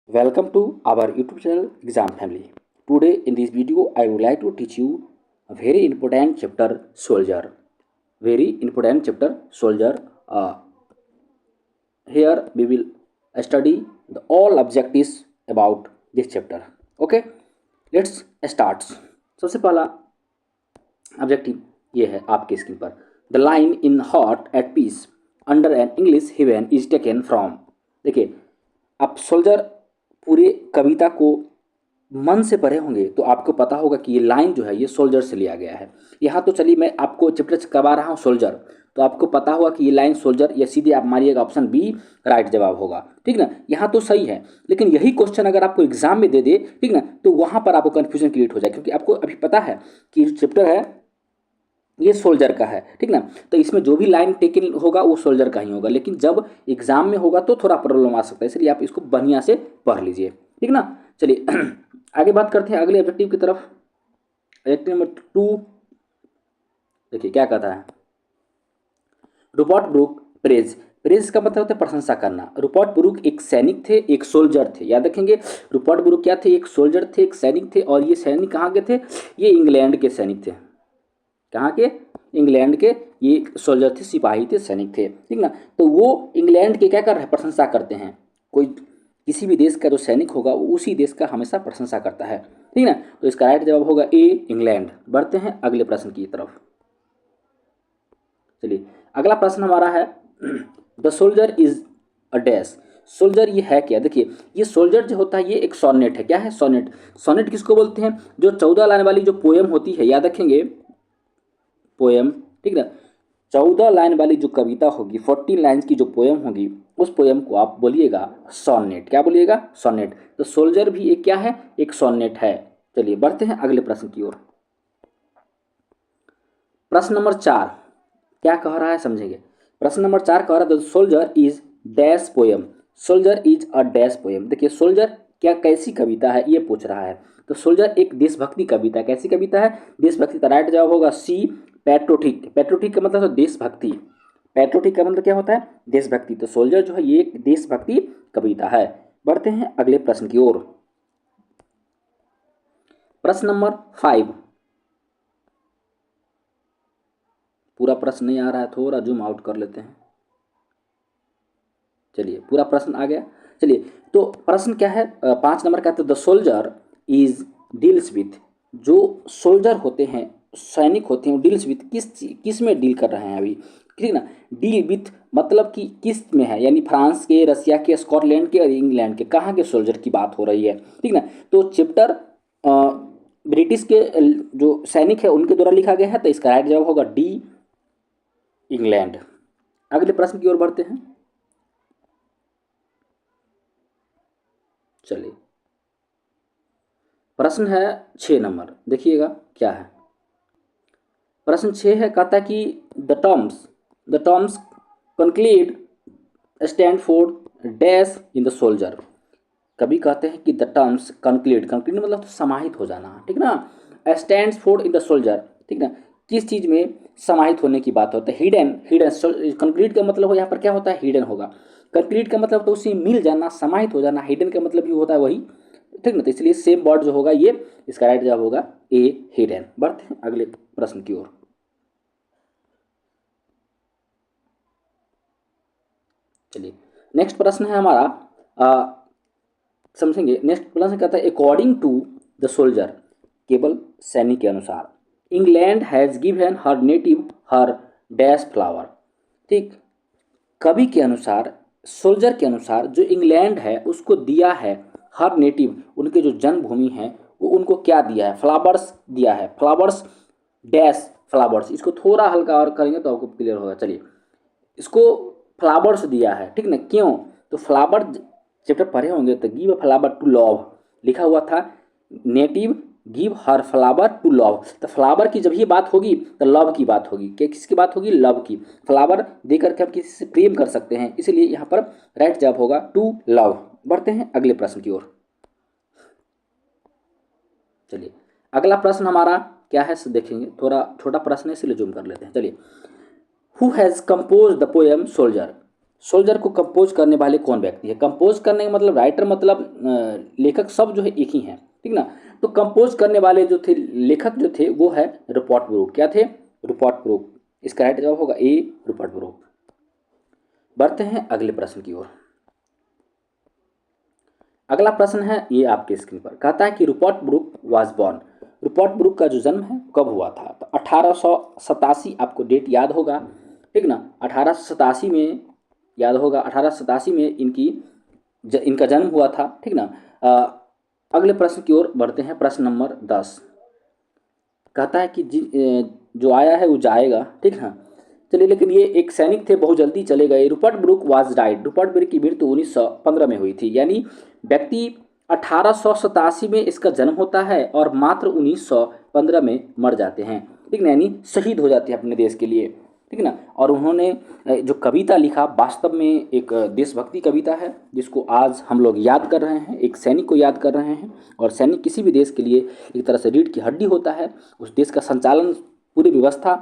Welcome to our YouTube channel Exam Family. Today in this video I would like to teach you a very important chapter Soldier. Very important chapter Soldier. Here we will study the all objectives about this chapter. Okay, let's start. सबसे पहला objective ये है आपके screen पर the line in हॉट at peace under an English heaven is taken from. देखिए, आप soldier पूरे कविता को मन से पढ़े होंगे तो आपको पता होगा कि ये लाइन जो है ये सोल्जर से लिया गया है। यहाँ तो चलिए मैं आपको चैप्टर करवा रहा हूँ सोल्जर, तो आपको पता होगा कि ये लाइन सोल्जर, या सीधे आप मारिएगा ऑप्शन बी राइट जवाब होगा। ठीक ना, यहाँ तो सही है, लेकिन यही क्वेश्चन अगर आपको एग्जाम में दे दे, ठीक ना, तो वहाँ पर आपको कन्फ्यूजन क्रिएट हो जाए, क्योंकि आपको अभी पता है कि चैप्टर है ये सोल्जर का है। ठीक ना, तो इसमें जो भी लाइन टेकन होगा वो सोल्जर का ही होगा, लेकिन जब एग्जाम में होगा तो थोड़ा प्रॉब्लम आ सकता है, इसलिए आप इसको बढ़िया से पढ़ लीजिए। ठीक ना, चलिए आगे बात करते हैं अगले ऑब्जेक्टिव की तरफ। ऑब्जेक्टिव नंबर 2 देखिए क्या कहता है, रूपर्ट ब्रूक प्रेज। प्रेज का मतलब होता है प्रशंसा करना। रूपर्ट ब्रूक एक सैनिक थे, एक सोल्जर थे, याद रखेंगे। रूपर्ट ब्रूक क्या थे, एक सोल्जर थे, एक सैनिक थे, और ये सैनिक कहाँ के थे, ये इंग्लैंड के सैनिक थे। कहाँ के, इंग्लैंड के ये सोल्जर थे, सिपाही थे, सैनिक थे। ठीक ना, तो वो इंग्लैंड के क्या कर रहे हैं, प्रशंसा करते हैं। कोई किसी भी देश का जो सैनिक होगा वो उसी देश का हमेशा प्रशंसा करता है। ठीक ना, तो इसका राइट जवाब होगा ए इंग्लैंड। बढ़ते हैं अगले प्रश्न की तरफ। चलिए अगला प्रश्न हमारा है the soldier is a dash. Soldier ये है क्या, देखिए ये सोल्जर जो होता है ये एक सोनेट है। क्या है, सोनेट। सोनेट किसको बोलते हैं, जो 14 लाइन वाली जो पोएम होती है, याद रखेंगे पोएम। ठीक ना, 14 लाइन वाली जो कविता होगी, 14 लाइन्स की जो पोएम होगी, उस पोएम को आप बोलिएगा सोनेट। क्या बोलिएगा, सोनेट। तो सोल्जर भी एक क्या है, एक सोनेट है। चलिए बढ़ते हैं अगले प्रश्न की ओर। प्रश्न नंबर 4 क्या कह रहा है समझेंगे। प्रश्न नंबर 4 कह रहा है soldier is dash poem. Soldier is a dash poem. देखिए सोल्जर क्या कैसी कविता है ये पूछ रहा है, तो सोल्जर एक देशभक्ति कविता है। कैसी कविता है, देशभक्ति। का राइट जवाब होगा सी पैट्रोटिक। पैट्रोटिक का मतलब है देशभक्ति। पैट्रोटिक का मतलब क्या होता है, देशभक्ति। तो सोल्जर जो है ये एक देशभक्ति कविता है। बढ़ते हैं अगले प्रश्न की ओर। प्रश्न नंबर 5। पूरा प्रश्न नहीं आ रहा है, थोड़ा जूम आउट कर लेते हैं। चलिए पूरा प्रश्न आ गया। चलिए तो प्रश्न क्या है, 5 नंबर का, तो the soldier is deals with. जो सोल्जर होते हैं, सैनिक होते हैं, डील्स विथ किस में डील कर रहे हैं अभी। ठीक ना, डील विथ मतलब कि किस में है, यानी फ्रांस के, रसिया के, स्कॉटलैंड के और इंग्लैंड के, कहाँ के सोल्जर की बात हो रही है। ठीक ना, तो चैप्टर ब्रिटिश के जो सैनिक है उनके द्वारा लिखा गया है, तो इसका राइट जवाब होगा डी इंग्लैंड। अगले प्रश्न की ओर बढ़ते हैं। चलिए प्रश्न है 6 नंबर, देखिएगा क्या है। प्रश्न 6 है, कहता है कि द टर्म्स कंक्लीड stand for dash in the soldier. कभी कहते हैं कि द टर्म्स कंक्लीड, कंक्लीड मतलब तो समाहित हो जाना। ठीक ना, stands for in the soldier. ठीक ना, किस चीज़ में समाहित होने की बात होता है, हिडन। हिडन कंक्लीट का मतलब हो यहाँ पर क्या होता है, हिडन होगा। कंक्लीट का मतलब तो उसी मिल जाना, समाहित हो जाना। हिडन का मतलब भी होता है वही। ठीक ना, तो इसलिए सेम वर्ड जो होगा ये, इसका राइट जवाब होगा ए हिडन। बढ़ते हैं अगले प्रश्न की ओर। चलिए नेक्स्ट प्रश्न है हमारा, समझेंगे। नेक्स्ट प्रश्न कहता है अकॉर्डिंग टू द सोल्जर, केवल सैनिक के अनुसार, England has given her native her dash flower. ठीक, कवि के अनुसार, सोल्जर के अनुसार, जो इंग्लैंड है उसको दिया है हर नेटिव, उनके जो जन्मभूमि है वो उनको क्या दिया है, फ्लावर्स दिया है। फ्लावर्स डैश फ्लावर्स, इसको थोड़ा हल्का और करेंगे तो आपको क्लियर होगा। चलिए, इसको फ्लावर्स दिया है। ठीक ना, क्यों, तो फ्लावर चैप्टर पढ़े होंगे तो give a flower to love लिखा हुआ था, native give her flower to love. तो फ्लावर की जब ये बात होगी तो लव की बात होगी। क्या किसकी बात होगी, लव की। फ्लावर देकर के हम किसी से प्रेम कर सकते हैं, इसलिए यहाँ पर राइट जवाब होगा टू लव। बढ़ते हैं अगले प्रश्न की ओर। चलिए अगला प्रश्न हमारा क्या है देखेंगे, थोड़ा छोटा प्रश्न है इसलिए जूम कर लेते हैं। चलिए, who has compose the poem soldier. Soldier को कंपोज करने वाले कौन व्यक्ति है? कंपोज करने का मतलब राइटर मतलब लेखक सब जो है एक ही हैं, ठीक ना। तो कंपोज करने वाले जो थे लेखक जो थे वो है रूपर्ट ब्रूक। क्या थे? Rupert Brooke. इसका राइट जवाब होगा ए, रूपर्ट ब्रूक। बढ़ते हैं अगले प्रश्न की ओर। अगला प्रश्न है ये आपके स्क्रीन पर, कहता है कि Rupert Brooke was born. Rupert Brooke का जो जन्म है कब हुआ था? तो 1887 आपको डेट याद होगा, ठीक ना। 1887 में याद होगा, 1887 में इनका जन्म हुआ था, ठीक ना। अगले प्रश्न की ओर बढ़ते हैं। प्रश्न नंबर 10 कहता है कि जो आया है वो जाएगा, ठीक ना। चलिए, लेकिन ये एक सैनिक थे, बहुत जल्दी चले गए। Rupert Brooke was died. Rupert Brooke की मृत्यु 1915 में हुई थी, यानी व्यक्ति 1887 में इसका जन्म होता है और मात्र 1915 में मर जाते हैं, ठीक ना, यानी शहीद हो जाते हैं अपने देश के लिए, ठीक ना। और उन्होंने जो कविता लिखा वास्तव में एक देशभक्ति कविता है, जिसको आज हम लोग याद कर रहे हैं, एक सैनिक को याद कर रहे हैं। और सैनिक किसी भी देश के लिए एक तरह से रीढ़ की हड्डी होता है। उस देश का संचालन, पूरी व्यवस्था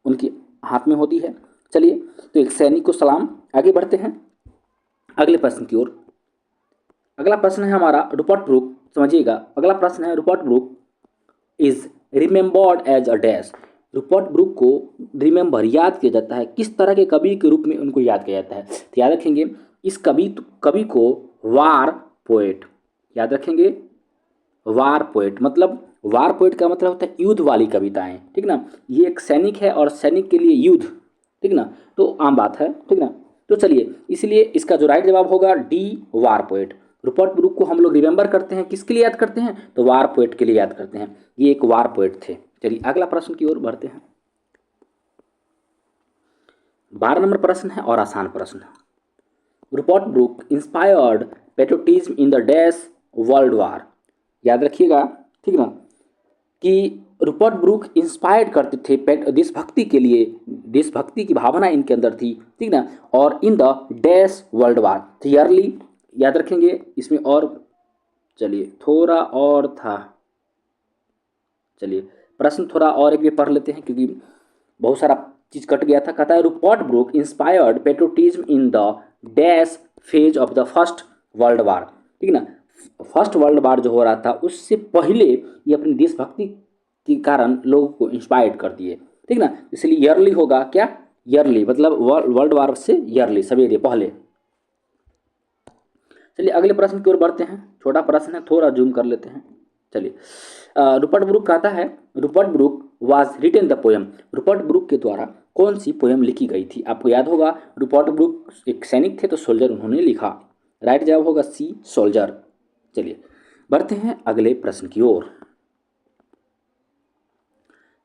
उनकी हाथ में होती है। चलिए, तो एक सैनिक को सलाम। आगे बढ़ते हैं अगले प्रश्न की ओर। अगला प्रश्न है हमारा रूपर्ट ब्रूक, समझिएगा। अगला प्रश्न है Rupert Brooke is remembered as a dash. Rupert Brooke को रिमेंबर याद किया जाता है, किस तरह के कवि के रूप में उनको याद किया जाता है? तो याद रखेंगे, इस कवि को वार पोएट याद रखेंगे। वार पोएट मतलब, वार पोएट का मतलब होता है युद्ध वाली कविताएं, ठीक ना। ये एक सैनिक है और सैनिक के लिए युद्ध, ठीक ना, तो आम बात है, ठीक ना। तो चलिए, इसलिए इसका जो राइट जवाब होगा डी, वार पोएट। रूपर्ट ब्रूक को हम लोग रिमेंबर करते हैं, किसके लिए याद करते हैं? तो वार पोएट के लिए याद करते हैं। ये एक वार पोएट थे। चलिए, अगला प्रश्न की ओर बढ़ते हैं। 12 नंबर प्रश्न है और आसान प्रश्न है। Rupert Brooke inspired patriotism in the dash world war. याद रखिएगा, ठीक ना, कि रूपर्ट ब्रूक इंस्पायर्ड करते थे देशभक्ति के लिए, देशभक्ति की भावना इनके अंदर थी, ठीक ना। और इन द डैश वर्ल्ड वार, तो ईयरली याद रखेंगे इसमें। और चलिए, थोड़ा और था, चलिए प्रश्न थोड़ा और एक भी पढ़ लेते हैं, क्योंकि बहुत सारा चीज कट गया था। कहता है Rupert Brooke inspired patriotism in the dash phase of the first world war, ठीक ना। फर्स्ट वर्ल्ड वार जो हो रहा था उससे पहले ये अपनी देशभक्ति के कारण लोगों को इंस्पायर्ड कर दिए, ठीक ना। इसलिए ईयरली होगा। क्या? ईयरली मतलब वर्ल्ड वार से ईयरली, सवेरे पहले। चलिए, अगले प्रश्न की ओर बढ़ते हैं। छोटा प्रश्न है, थोड़ा जूम कर लेते हैं। चलिए, रूपर्ट ब्रूक कहता है Rupert Brooke was written the poem. Rupert Brooke के द्वारा कौन सी पोएम लिखी गई थी? आपको याद होगा, रूपर्ट ब्रूक एक सैनिक थे, तो सोल्जर उन्होंने लिखा। राइट जवाब होगा सी, सोल्जर। चलिए, बढ़ते हैं अगले प्रश्न की ओर।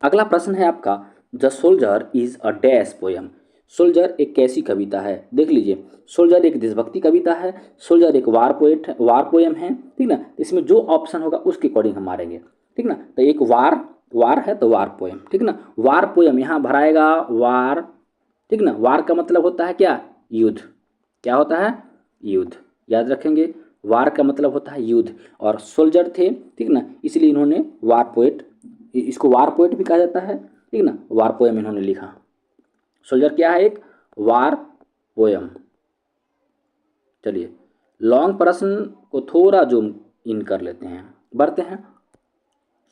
अगला प्रश्न है आपका, the soldier is a dash poem. Soldier एक कैसी कविता है? देख लीजिए, सोल्जर एक देशभक्ति कविता है, सोल्जर एक वार पोएट है, वार पोएम है, ठीक ना। इसमें जो ऑप्शन होगा उसके अकॉर्डिंग हम मारेंगे, ठीक ना। तो एक वार है तो वार पोएम, ठीक ना। वार पोएम यहाँ भराएगा वार, ठीक ना। वार का मतलब होता है क्या? युद्ध। क्या होता है? युद्ध। याद रखेंगे, वार का मतलब होता है युद्ध। और सोल्जर थे, ठीक ना, इसलिए इन्होंने वार पोएट, इसको वार पोएट भी कहा जाता है, ठीक ना। वार पोएम इन्होंने लिखा। सोल्जर क्या है? एक वार पोएम। चलिए, लॉन्ग प्रश्न को थोड़ा जूम इन कर लेते हैं। बढ़ते हैं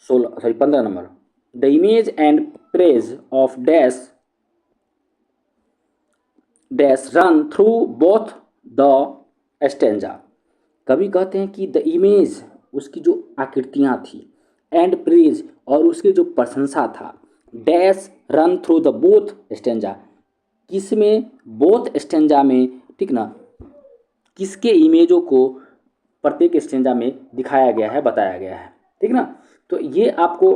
15 number. The image and praise of dash dash run through both the stanza. कवि कहते हैं कि द इमेज, उसकी जो आकृतियाँ थी, एंड प्रेज, और उसकी जो प्रशंसा था, dash run through the both stanza, किसमें? बोथ स्टेंजा में, ठीक ना। किसके इमेजों को प्रत्येक स्टेंजा में दिखाया गया है, बताया गया है, ठीक ना। तो ये आपको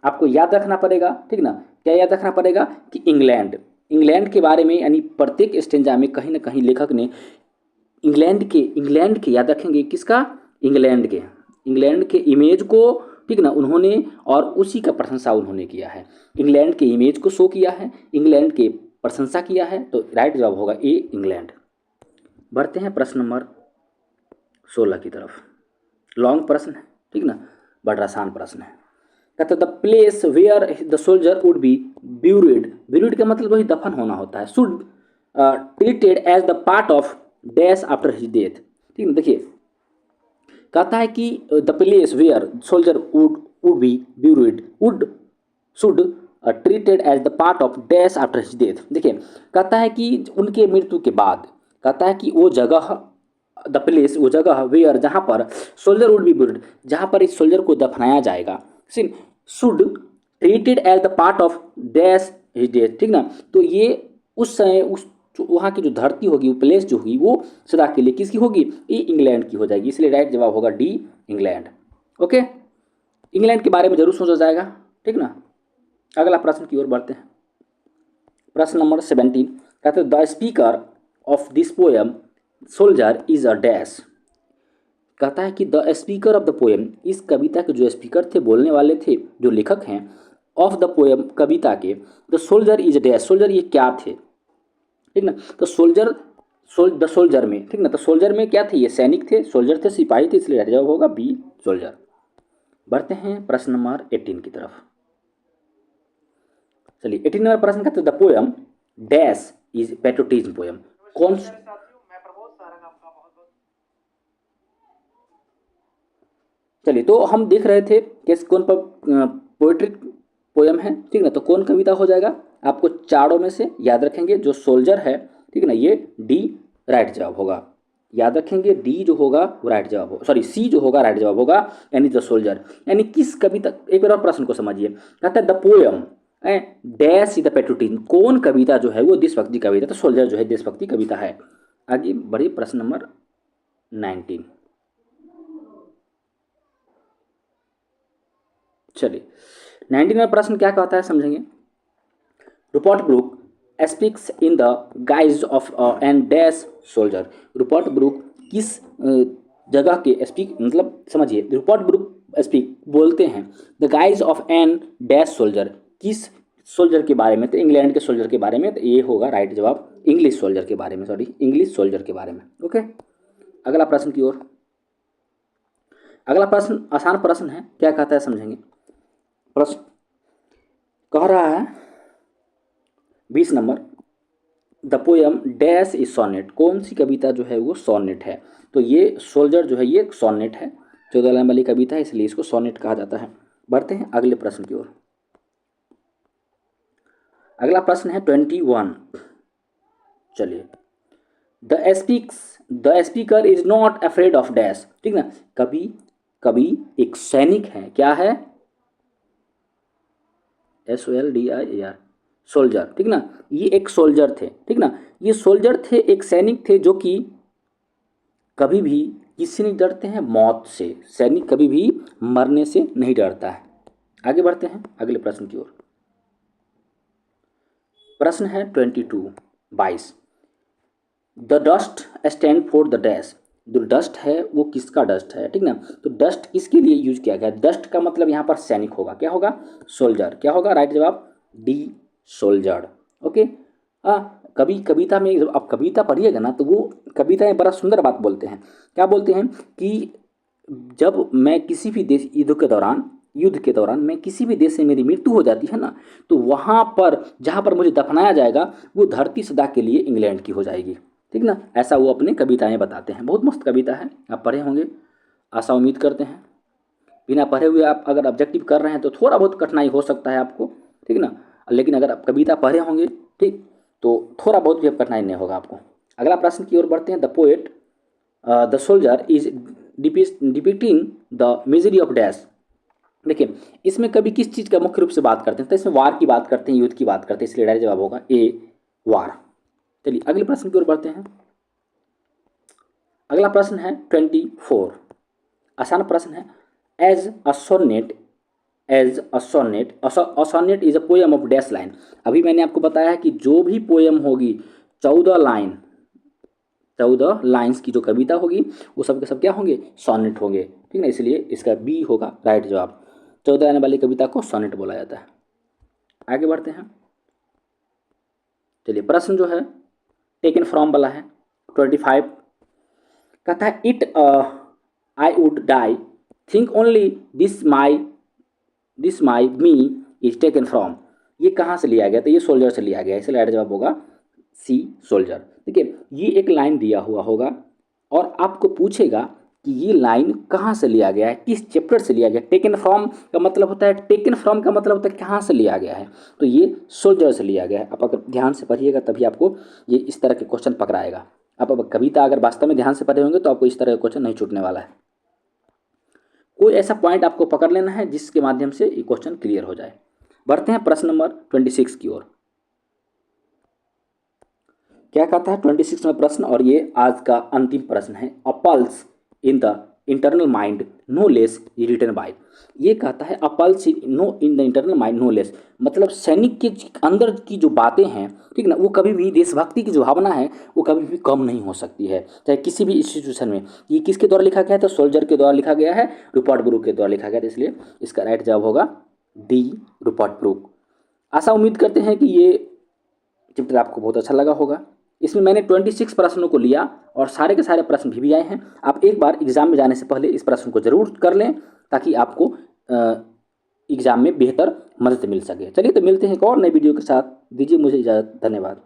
आपको याद रखना पड़ेगा, ठीक ना। क्या याद रखना पड़ेगा? कि इंग्लैंड के बारे में, यानी प्रत्येक स्टेंजा में कहीं ना कहीं लेखक ने इंग्लैंड के याद रखेंगे, किसका? इंग्लैंड के इमेज को, ठीक ना, उन्होंने, और उसी का प्रशंसा उन्होंने किया है। इंग्लैंड के इमेज को शो किया है, इंग्लैंड के प्रशंसा किया है। तो राइट जवाब होगा ए, इंग्लैंड। बढ़ते हैं प्रश्न नंबर 16 की तरफ। लॉन्ग प्रश्न है, ठीक ना, बड़ा आसान प्रश्न है। कहते the place where the soldier would be buried. Buried का मतलब वही दफन होना होता है। Should treated as the part of dash after his death. ठीक है, देखिए कहता है कि the place where soldier would be buried would should treated as the part of dash after his death. देखिए कहता है कि उनके मृत्यु के बाद, कहता है कि वो जगह, द प्लेस, वो जगह वेयर जहाँ पर सोल्जर वुड बी ब्यूरिड, जहाँ पर इस सोल्जर को दफनाया जाएगा, should treated as the part of dash his death. ठीक ना, तो ये उस समय उस वहाँ की जो धरती होगी, वो प्लेस जो होगी, वो सदा के लिए किसकी होगी? ये इंग्लैंड की हो जाएगी। इसलिए राइट जवाब होगा डी, इंग्लैंड। ओके, इंग्लैंड के बारे में जरूर सोचा जाएगा। ठीक ना, अगला प्रश्न की ओर बढ़ते हैं। प्रश्न नंबर 17 कहते हैं the speaker of this poem soldier is a dash. कहता है कि the speaker of the poem, इस कविता के जो स्पीकर थे, बोलने वाले थे, जो लेखक हैं, ऑफ द पोएम, कविता के, the soldier is a dash, soldier ये क्या थे? ठीक ना, तो द सोल्जर में, ठीक ना, तो सोल्जर में क्या थे? ये सैनिक थे, सोल्जर थे, सिपाही थे, इसलिए जवाब होगा बी, सोल्जर। बढ़ते हैं प्रश्न नंबर 18 की तरफ। चलिए 18 नंबर प्रश्न कहते हैं the poem dash is patriotism poem. कौन? चलिए, तो हम देख रहे थे कि कौन पर पोएट्री पोएम है। ठीक ना, तो कौन कविता हो जाएगा? आपको चारों में से याद रखेंगे, जो सोल्जर है, ठीक है ना, ये डी राइट जवाब होगा। याद रखेंगे डी जो होगा वो राइट जवाब होगा, सॉरी सी जो होगा राइट जवाब होगा, यानी द सोल्जर। यानी किस कविता, एक बार और प्रश्न को समझिए। कहता है the poem dash is the patriotism, कौन कविता जो है वो देशभक्ति कविता, तो सोल्जर जो है देशभक्ति कविता है। आगे बढ़िए प्रश्न नंबर 19। चलिए 19 में प्रश्न क्या कहता है समझेंगे। Rupert Brooke speaks in the guise of an dash soldier. Rupert Brooke किस जगह के स्पीक, मतलब समझिए, रूपर्ट ब्रूक स्पीक बोलते हैं the guise of an dash soldier, किस सोल्जर के बारे में? तो इंग्लैंड के सोल्जर के बारे में, तो ये होगा राइट जवाब, इंग्लिश सोल्जर के बारे में, सॉरी इंग्लिश सोल्जर के बारे में। ओके, अगला प्रश्न की ओर। अगला प्रश्न आसान प्रश्न है, क्या कहता है समझेंगे। प्रश्न कह रहा है 20 number the poem dash is sonnet, कौन सी कविता जो है वो सोनेट है? तो ये सोल्जर जो है ये सोनेट है, 14 लाइन वाली कविता है, इसलिए इसको सोनेट कहा जाता है। बढ़ते हैं अगले प्रश्न की ओर। अगला प्रश्न है 21। चलिए the speaker is not afraid of dash. ठीक ना, कभी एक सैनिक है, क्या है? SOLDIER, soldier. ठीक ना, ये एक सोल्जर थे। ठीक ना, ये सोल्जर थे, एक सैनिक थे, जो कि कभी भी किससे नहीं डरते हैं? मौत से। सैनिक कभी भी मरने से नहीं डरता है। आगे बढ़ते हैं अगले प्रश्न की ओर। प्रश्न है 22। The dust stand for the dash, जो डस्ट है वो किसका डस्ट है? ठीक ना, तो डस्ट किसके लिए यूज किया गया? डस्ट का मतलब यहाँ पर सैनिक होगा, क्या होगा? सोल्जर। क्या होगा राइट जवाब? D, soldier. ओके, कभी कविता में, जब आप कविता पढ़िएगा ना, तो वो कविता में बड़ा सुंदर बात बोलते हैं। क्या बोलते हैं कि जब मैं किसी भी देश युद्ध के दौरान मैं किसी भी देश से मेरी मृत्यु हो जाती है ना, तो वहाँ पर जहाँ पर मुझे दफनाया जाएगा, वो धरती सदा के लिए इंग्लैंड की हो जाएगी। ठीक ना, ऐसा वो अपने कविताएं बताते हैं। बहुत मस्त कविता है, आप पढ़े होंगे, आशा उम्मीद करते हैं। बिना पढ़े हुए आप अगर ऑब्जेक्टिव कर रहे हैं तो थोड़ा बहुत कठिनाई हो सकता है आपको, ठीक ना, लेकिन अगर आप कविता पढ़े होंगे, ठीक, तो थोड़ा बहुत भी कठिनाई नहीं होगा आपको। अगला प्रश्न की ओर बढ़ते हैं। The poet the soldier is depicting the misery of dash. देखिए इसमें कभी किस चीज़ का मुख्य रूप से बात करते हैं? तो इसमें वार की बात करते हैं, युद्ध की बात करते हैं, इसलिए राइट जवाब होगा ए, वार। चलिए अगले प्रश्न की ओर बढ़ते हैं। अगला प्रश्न है 24, आसान प्रश्न है। As a sonnet is a poem of dash line. अभी मैंने आपको बताया है कि जो भी पोएम होगी 14 लाइन्स की जो कविता होगी, वो सब के सब क्या होंगे? सोनेट होंगे। ठीक ना, इसलिए इसका बी होगा राइट जवाब। 14 लाइन वाली कविता को सोनेट बोला जाता है। आगे बढ़ते हैं। चलिए प्रश्न जो है टेकन फ्रॉम वाला है 25। कहता है it I would die think only this my me is taken from. ये कहाँ से लिया गया? तो ये सोल्जर से लिया गया, इसलिए राइट जवाब होगा सी सोल्जर। देखिए ये एक लाइन दिया हुआ होगा और आपको पूछेगा कि ये लाइन कहाँ से लिया गया है, किस चैप्टर से लिया गया। टेकन फ्रॉम का मतलब होता है, टेकन फ्रॉम का मतलब होता है कहाँ से लिया गया है, तो ये सोल्जर से लिया गया है। आप अगर ध्यान से पढ़िएगा तभी आपको ये इस तरह के क्वेश्चन पकड़ाएगा। आप अब कविता अगर वास्तव में ध्यान से पढ़े होंगे तो आपको इस तरह का क्वेश्चन नहीं छूटने वाला है। कोई ऐसा पॉइंट आपको पकड़ लेना है जिसके माध्यम से ये क्वेश्चन क्लियर हो जाए। बढ़ते हैं प्रश्न नंबर 26 की ओर। क्या कहता है 26 में प्रश्न, और ये आज का अंतिम प्रश्न है। A pulse in the internal mind no less written by. ये कहता है a pulse no in the internal mind no less, मतलब सैनिक के अंदर की जो बातें हैं, ठीक ना, वो कभी भी देशभक्ति की जो भावना है वो कभी भी कम नहीं हो सकती है, चाहे किसी भी इंस्टीट्यूशन में। ये किसके द्वारा लिखा गया है, तो सोल्जर के द्वारा लिखा गया है, रूपर्ट ब्रूक के द्वारा लिखा गया था, इसलिए इसका राइट जवाब होगा डी, रूपर्ट ब्रूक। आशा उम्मीद करते हैं कि ये चैप्टर आपको बहुत अच्छा लगा होगा। इसमें मैंने 26 प्रश्नों को लिया और सारे के सारे प्रश्न भी आए हैं। आप एक बार एग्ज़ाम में जाने से पहले इस प्रश्न को ज़रूर कर लें ताकि आपको एग्ज़ाम में बेहतर मदद मिल सके। चलिए तो मिलते हैं एक और नई वीडियो के साथ, दीजिए मुझे इजाज़त, धन्यवाद।